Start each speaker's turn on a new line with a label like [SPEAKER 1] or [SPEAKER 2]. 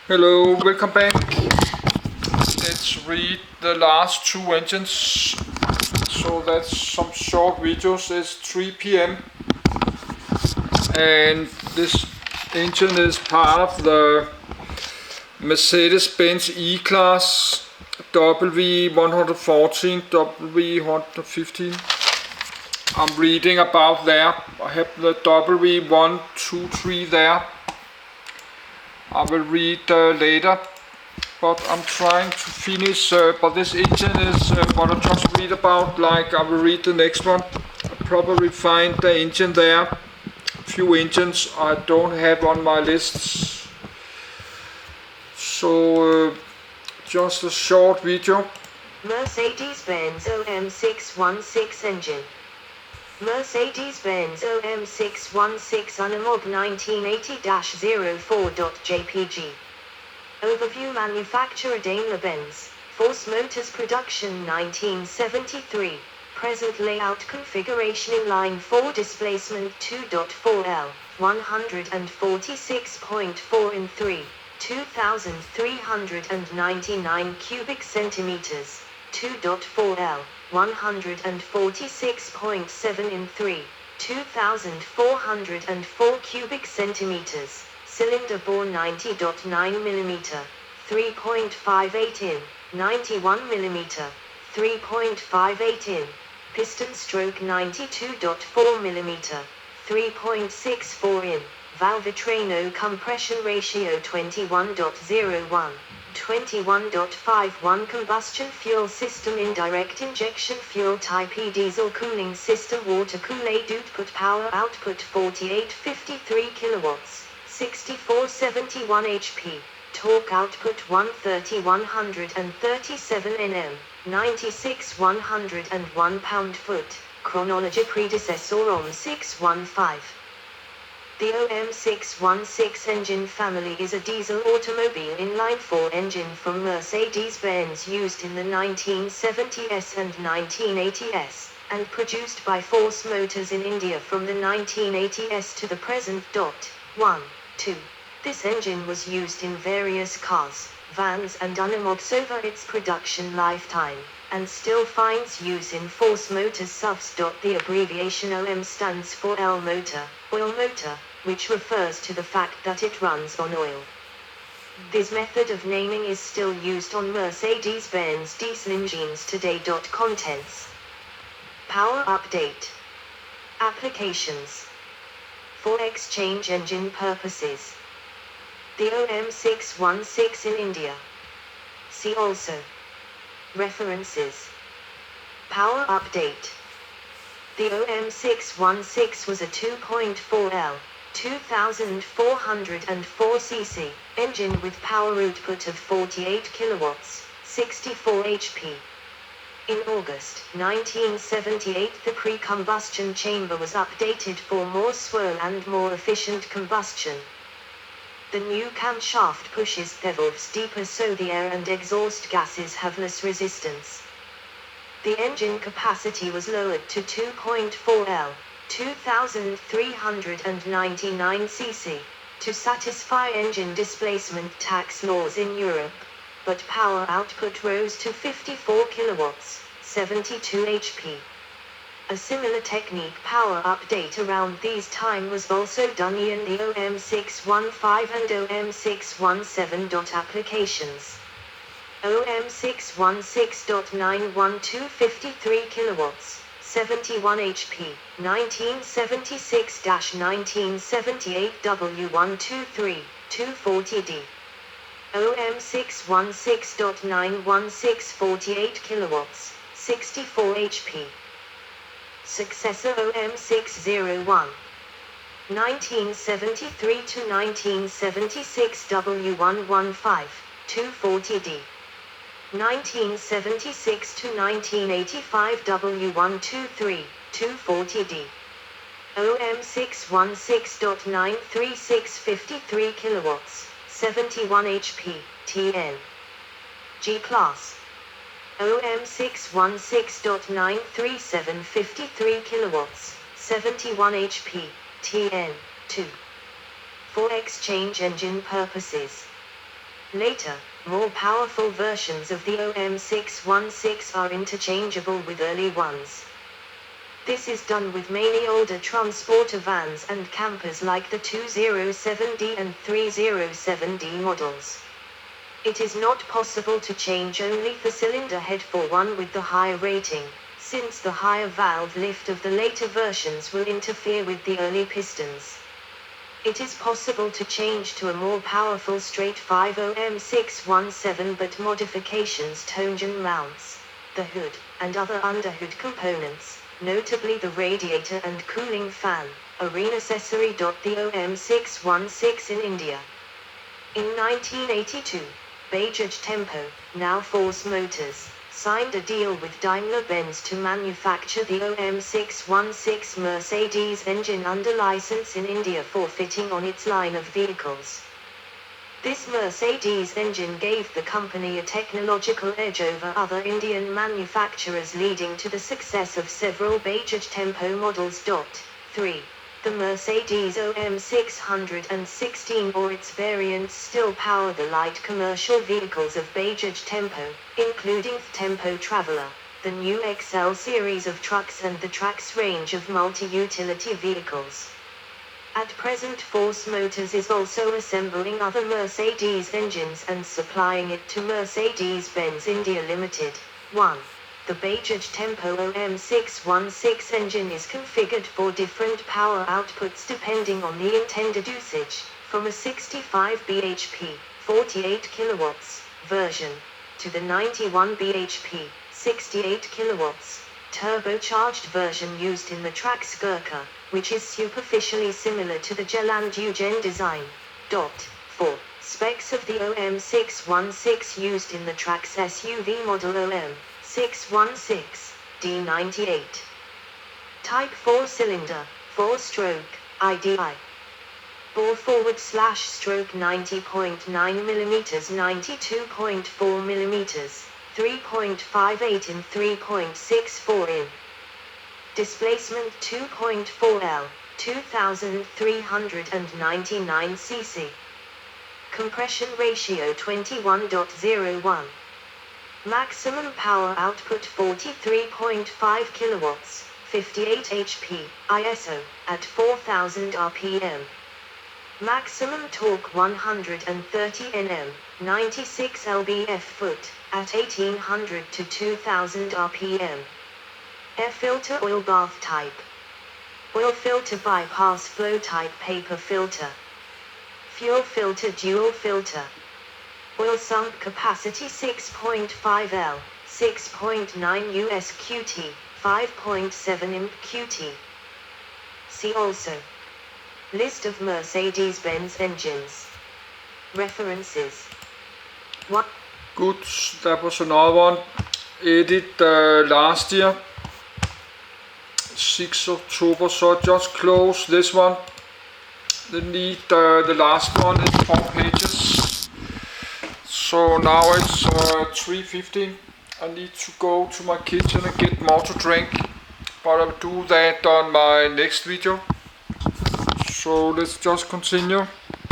[SPEAKER 1] Hello, welcome back. Let's read the last two engines. So that's some short videos. It's 3 p.m. and this engine is part of the Mercedes-Benz E-Class W114, W115. I'm reading about there. I have the W123 there. I will read later, but I'm trying to finish, but this engine is what I just read about, like I will read the next one. I'll probably find the engine there. A few engines I don't have on my lists. So just a short video.
[SPEAKER 2] Mercedes-Benz OM616 engine. Mercedes-Benz OM616 Unimog 1980-04.jpg. Overview manufacturer Daimler-Benz, Force Motors production 1973, present layout configuration in line 4 displacement 2.4L, 146.4 in 3, 2,399 cubic centimeters, 2.4L, 146.7 in 3, 2,404 cubic centimeters. Cylinder bore 90.9 mm, 3.58 in, 91 mm, 3.58 in. Piston stroke 92.4 mm, 3.64 in. Valvetrano compression ratio 21.01, 21.51. Combustion fuel system indirect injection fuel type E diesel cooling system water-cooled output 4853 kilowatts. 6471 HP, torque output 130-137 Nm, 96-101 pound-foot, chronology predecessor OM615. The OM616 engine family is a diesel automobile inline-4 engine from Mercedes-Benz used in the 1970s and 1980s, and produced by Force Motors in India from the 1980s to the present. 2. This engine was used in various cars, vans and Unimogs over its production lifetime, and still finds use in Force Motors SUVs. The abbreviation OM stands for L motor, oil motor, which refers to the fact that it runs on oil. This method of naming is still used on Mercedes-Benz diesel engines today. Contents. Power update. Applications. For exchange engine purposes. The OM616 in India. See also. References. Power update. The OM616 was a 2.4L, 2,404 cc engine with power output of 48 kilowatts, 64 HP. In August 1978, the pre-combustion chamber was updated for more swirl and more efficient combustion. The new camshaft pushes the valves deeper so the air and exhaust gases have less resistance. The engine capacity was lowered to 2.4L, 2,399 cc, to satisfy engine displacement tax laws in Europe. But power output rose to 54 kilowatts, 72 HP. A similar technique power update around these time was also done in the OM615 and OM617. Applications. OM616.912 53 kilowatts, 71 HP, 1976-1978 W123, 240D. OM616.916 48 kilowatts, 64 HP. Successor OM601. 1973 to 1976 W115, 240D. 1976 to 1985 W123, 240D. OM616.936 53 kilowatts, 71 HP, TN. G-Class. OM616.937 53 kilowatts, 71 HP, TN, 2. For exchange engine purposes. Later, more powerful versions of the OM616 are interchangeable with early ones. This is done with mainly older transporter vans and campers like the 207D and 307D models. It is not possible to change only the cylinder head for one with the higher rating, since the higher valve lift of the later versions will interfere with the early pistons. It is possible to change to a more powerful straight 5 OM617, but modifications to engine mounts, the hood, and other underhood components, notably the radiator and cooling fan, are necessary. The OM616 in India. In 1982, Bajaj Tempo, now Force Motors, signed a deal with Daimler-Benz to manufacture the OM616 Mercedes engine under license in India for fitting on its line of vehicles. This Mercedes engine gave the company a technological edge over other Indian manufacturers, leading to the success of several Bajaj Tempo models. 3. The Mercedes OM616 or its variants still power the light commercial vehicles of Bajaj Tempo, including the Tempo Traveller, the new XL series of trucks and the Trax range of multi-utility vehicles. At present, Force Motors is also assembling other Mercedes engines and supplying it to Mercedes-Benz India Limited. 1. The Bajaj Tempo OM616 engine is configured for different power outputs depending on the intended usage, from a 65 bhp, 48 kilowatts version, to the 91 bhp, 68 kilowatts, turbocharged version used in the Trax Gurkha, which is superficially similar to the Jalandhar design. 4. Specs of the OM616 used in the Trax SUV model OM616 D98. Type 4-cylinder, 4-stroke, IDI. Bore forward/stroke 90.9 mm, 92.4 mm, 3.58 in, 3.64 in. Displacement 2.4 L, 2399 cc. Compression ratio 21.01. Maximum power output 43.5 kilowatts, 58 HP, ISO, at 4000 RPM. Maximum torque 130 Nm, 96 lb/ft, at 1800 to 2000 RPM. Air filter oil bath type. Oil filter bypass flow type paper filter. Fuel filter dual filter. Oil sump capacity 6.5 L, 6.9 US QT, 5.7 imp QT. See also. List of Mercedes-Benz engines. References. 1.
[SPEAKER 1] Good, that was another one. Edit last year, 6 October, so just close this one. Then need the last one is 4 pages. So now it's 3:15. I need to go to my kitchen and get more to drink, but I'll do that on my next video. So let's just continue.